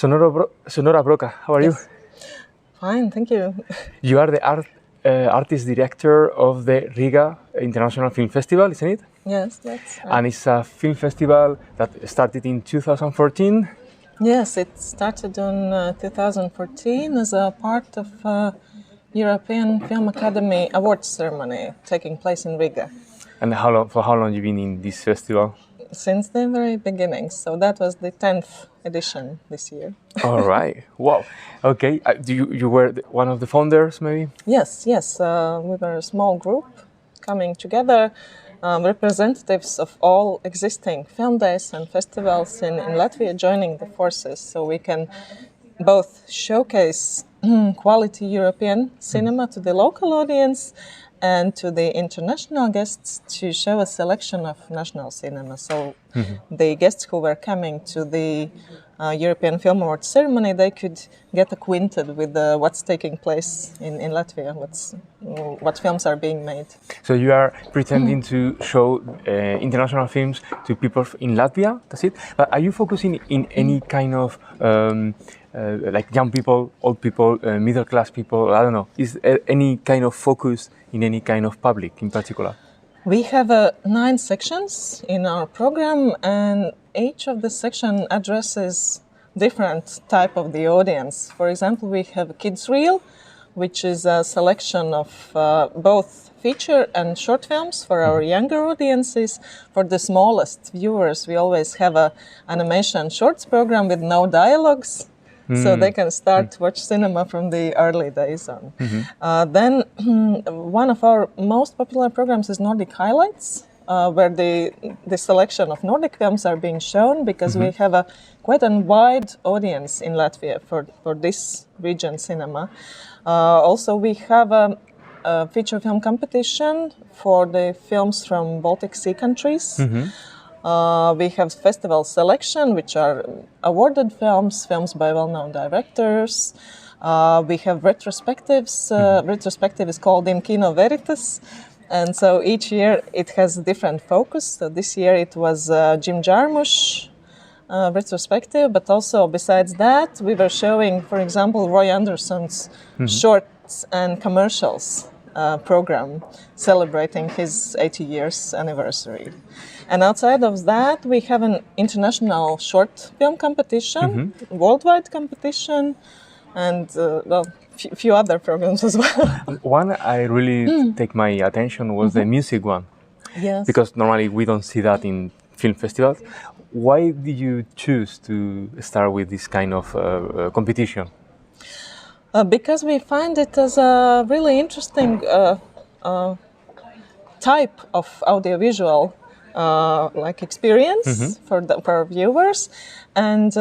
Sonora Broka, how are you? Fine, thank you. You are the artist director of the Riga International Film Festival, isn't it? Yes, that's right. And it's a film festival that started in 2014. Yes, it started in 2014 as a part of European Film Academy Awards ceremony taking place in Riga. And for how long have you been in this festival? Since the very beginning, so that was the 10th edition this year. All right, wow. Okay, you were one of the founders, maybe? Yes. We were a small group coming together, representatives of all existing film days and festivals in Latvia joining the forces, so we can both showcase quality European cinema to the local audience and to the international guests to show a selection of national cinema. So the guests who were coming to the European Film Awards ceremony, they could get acquainted with what's taking place in Latvia, what films are being made. So you are pretending to show international films to people in Latvia, that's it? But are you focusing in any kind of like young people, old people, middle class people, I don't know, is there any kind of focus in any kind of public in particular? We have 9 sections in our program, and each of the section addresses different type of the audience. For example, we have Kids Reel, which is a selection of both feature and short films for our younger audiences. For the smallest viewers, we always have a animation shorts program with no dialogues. So they can start to watch cinema from the early days on. Then one of our most popular programs is Nordic Highlights, where the selection of Nordic films are being shown because we have quite a wide audience in Latvia for this region cinema. Also, we have a feature film competition for the films from Baltic Sea countries. We have festival selection, which are awarded films by well-known directors. We have retrospectives. Retrospective is called In Kino Veritas. And so each year it has a different focus. So this year it was Jim Jarmusch retrospective, but also besides that, we were showing, for example, Roy Anderson's shorts and commercials program celebrating his 80 years anniversary. And outside of that, we have an international short film competition, worldwide competition, and few other programs as well. One I really take my attention was the music one. Yes. Because normally we don't see that in film festivals. Why did you choose to start with this kind of competition? Because we find it as a really interesting type of audiovisual experience for our viewers, and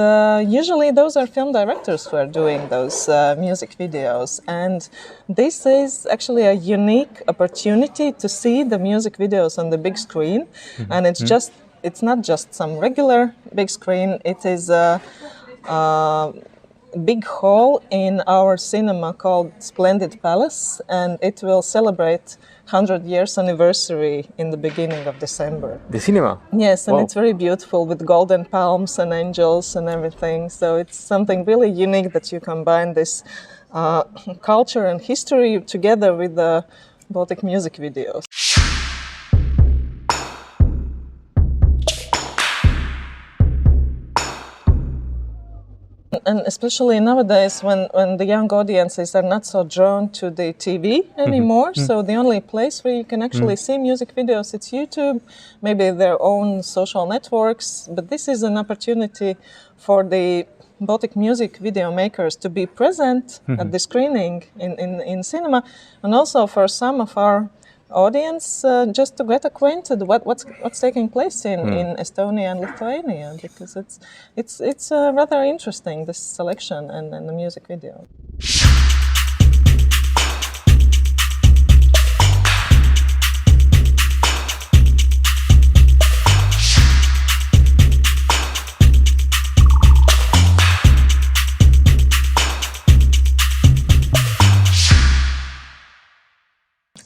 usually those are film directors who are doing those music videos, and this is actually a unique opportunity to see the music videos on the big screen, and it's not just some regular big screen, it is a big hall in our cinema called Splendid Palace, and it will celebrate 100 years anniversary in the beginning of December. The cinema? Yes, and Wow. It's very beautiful with golden palms and angels and everything. So it's something really unique that you combine this culture and history together with the Baltic music videos. And especially nowadays when the young audiences are not so drawn to the TV anymore, so the only place where you can actually see music videos, it's YouTube, maybe their own social networks, but this is an opportunity for the Baltic music video makers to be present at the screening in cinema, and also for some of our audience just to get acquainted what's taking place in Estonia and Lithuania, because it's rather interesting, this selection and the music video.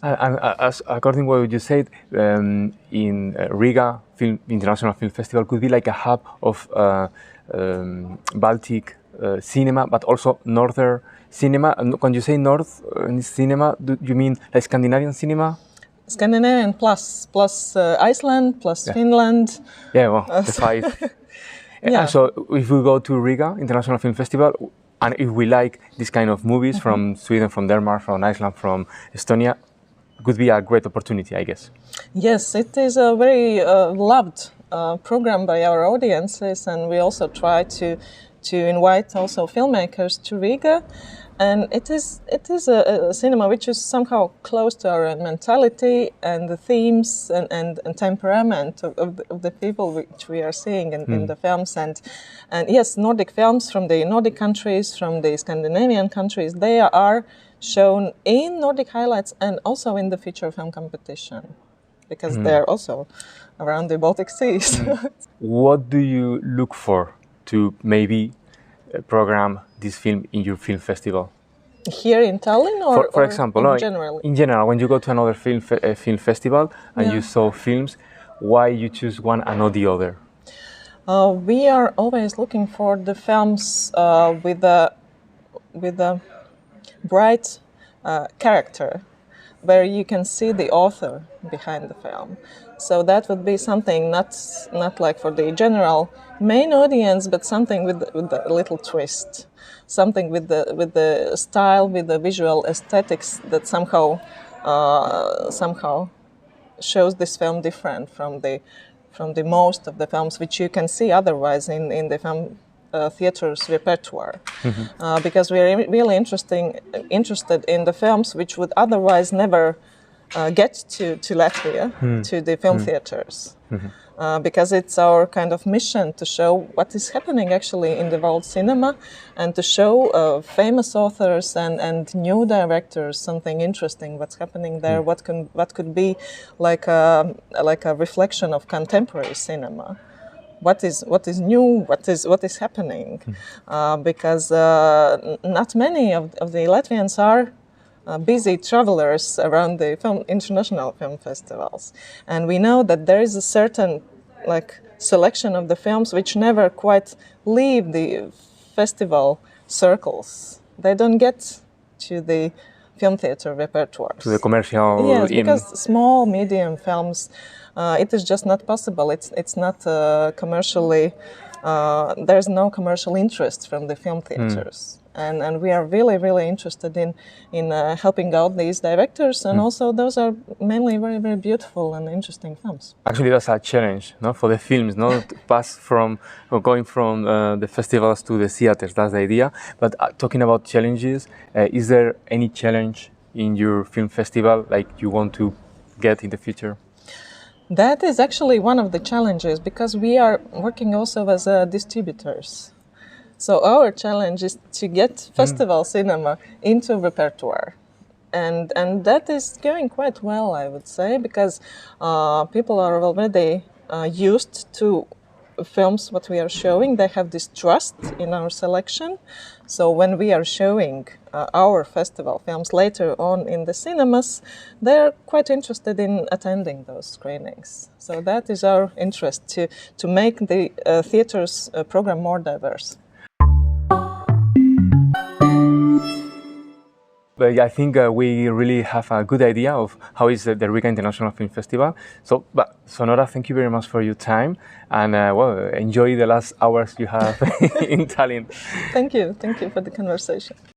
And according to what you said, in Riga International Film Festival could be like a hub of Baltic cinema, but also northern cinema. And when you say north cinema, do you mean like Scandinavian cinema? Scandinavian plus Iceland plus Finland. Yeah, well, the five. Yeah. And so if we go to Riga International Film Festival, and if we like this kind of movies from Sweden, from Denmark, from Iceland, from Estonia, could be a great opportunity, I guess. Yes, it is a very loved program by our audiences, and we also try to invite also filmmakers to Riga. And it is a cinema which is somehow close to our mentality and the themes and temperament of the people which we are seeing in the films. And yes, Nordic films from the Nordic countries, from the Scandinavian countries, they are shown in Nordic highlights and also in the feature film competition, because they're also around the Baltic Sea. What do you look for to maybe program this film in your film festival? Here in Tallinn, or for example, in general? In general, when you go to another film festival and you saw films, why you choose one and not the other? We are always looking for the films with a bright character, where you can see the author behind the film. So that would be something not like for the general main audience, but something with a little twist, something with the style, with the visual aesthetics that somehow shows this film different from the most of the films which you can see otherwise in the film theater's repertoire, because we are really interested in the films which would otherwise never get to Latvia, to the film theaters, because it's our kind of mission to show what is happening actually in the world cinema, and to show famous authors and new directors something interesting, what's happening there, what could be like a reflection of contemporary cinema. What is new? What is happening? Because not many of the Latvians are busy travelers around the international film festivals, and we know that there is a certain selection of the films which never quite leave the festival circles. They don't get to the film theater repertoire. To the commercial. Yes, because small, medium films. It is just not possible. It's not commercially. There's no commercial interest from the film theaters, and we are really interested in helping out these directors, and also those are mainly very beautiful and interesting films. Actually, that's a challenge, no, for the films, no, to pass from going from the festivals to the theaters. That's the idea. But talking about challenges, is there any challenge in your film festival like you want to get in the future? That is actually one of the challenges, because we are working also as distributors. So our challenge is to get festival cinema into repertoire. And that is going quite well, I would say, because people are already used to films what we are showing. They have this trust in our selection. So when we are showing our festival films later on in the cinemas, they're quite interested in attending those screenings. So that is our interest, to make the theater's program more diverse. But I think we really have a good idea of how is the Riga International Film Festival. So, but Sonora, thank you very much for your time, and enjoy the last hours you have in Tallinn. Thank you for the conversation.